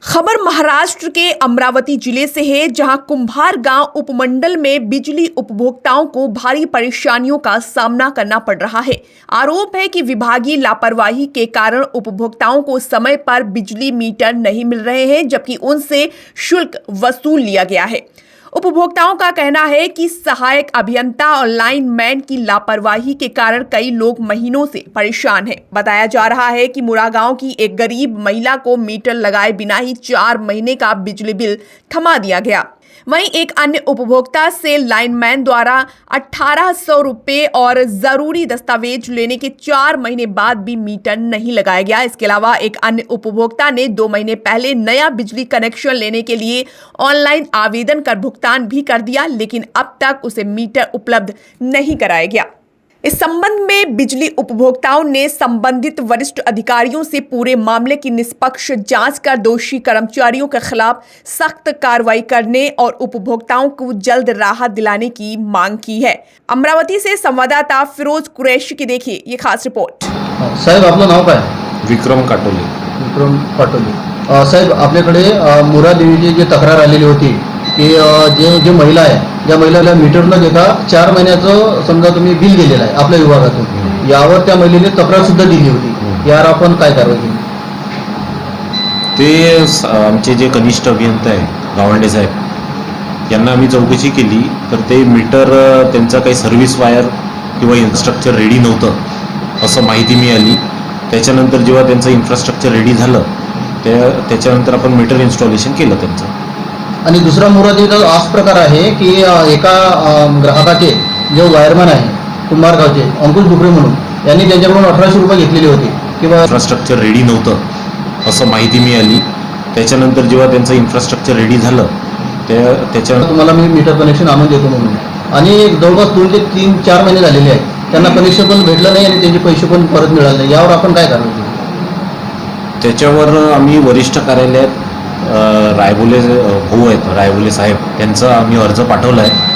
खबर महाराष्ट्र के अमरावती जिले से है, जहां कुंभार गांव उपमंडल में बिजली उपभोक्ताओं को भारी परेशानियों का सामना करना पड़ रहा है। आरोप है कि विभागीय लापरवाही के कारण उपभोक्ताओं को समय पर बिजली मीटर नहीं मिल रहे हैं, जबकि उनसे शुल्क वसूल लिया गया है। उपभोक्ताओं का कहना है कि सहायक अभियंता और लाइनमैन की लापरवाही के कारण कई लोग महीनों से परेशान हैं। बताया जा रहा है कि मुरा गांव की एक गरीब महिला को मीटर लगाए बिना ही 4 महीने का बिजली बिल थमा दिया गया। वहीं एक अन्य उपभोक्ता से लाइनमैन द्वारा 1800 रुपये और जरूरी दस्तावेज लेने के 4 महीने बाद भी मीटर नहीं लगाया गया। इसके अलावा एक अन्य उपभोक्ता ने 2 महीने पहले नया बिजली कनेक्शन लेने के लिए ऑनलाइन आवेदन कर भुगतान भी कर दिया, लेकिन अब तक उसे मीटर उपलब्ध नहीं कराया गया। इस संबंध में बिजली उपभोक्ताओं ने संबंधित वरिष्ठ अधिकारियों से पूरे मामले की निष्पक्ष जांच कर दोषी कर्मचारियों के खिलाफ सख्त कार्रवाई करने और उपभोक्ताओं को जल्द राहत दिलाने की मांग की है। अमरावती से संवाददाता फिरोज कुरैशी की देखिए ये खास रिपोर्ट। साहेब, आपलं नाव काय? विक्रम काटोले। विक्रम पाटोले। साहेब, आपल्याकडे मुरा देवीची जी तक्रार आलेली होती की जे महिला आहे, ज्या महिलेला मीटर न देता 4 महिन्याचं समजा तुम्ही बिल दिलेलं आहे आपल्या विभागातून, यावर त्या महिलेने तक्रार सुद्धा दिली होती। यावर आपण काय कारवाई केली? ते आमचे जे कनिष्ठ अभियंता आहे गावंडे साहेब, यांना आम्ही चौकशी केली तर ते मीटर त्यांचा काही सर्व्हिस वायर किंवा इन्फ्रास्ट्रक्चर रेडी नव्हतं असं माहिती मिळाली। त्याच्यानंतर जेव्हा त्यांचं इन्फ्रास्ट्रक्चर रेडी झालं त्याच्यानंतर आपण मीटर इन्स्टॉलेशन केलं त्यांचं। आणि दुसरा मुरादेवीचा असा प्रकार आहे की एका ग्राहकाचे जे वायरमॅन आहे कुंभारगावचे अंकुश डुकरे म्हणून, यांनी त्यांच्याकडून 1800 रुपये घेतलेले होते किंवा इन्फ्रास्ट्रक्चर रेडी नव्हतं असं माहिती मिळाली। त्याच्यानंतर जेव्हा त्यांचं इन्फ्रास्ट्रक्चर रेडी झालं त्याच्यानंतर तुम्हाला मी मीटर कनेक्शन आणून देतो म्हणून, आणि जवळपास 2 ते 3-4 महिने झालेले आहेत, त्यांना कनेक्शन पण भेटलं नाही आणि त्यांचे पैसे पण परत मिळाले नाही। यावर आपण काय कारवाई केली? त्याच्यावर आम्ही वरिष्ठ कार्यालयात रायबोले भाऊ आहेत रायबोले साहेब, त्यांचा आम्ही अर्ज पाठवला आहे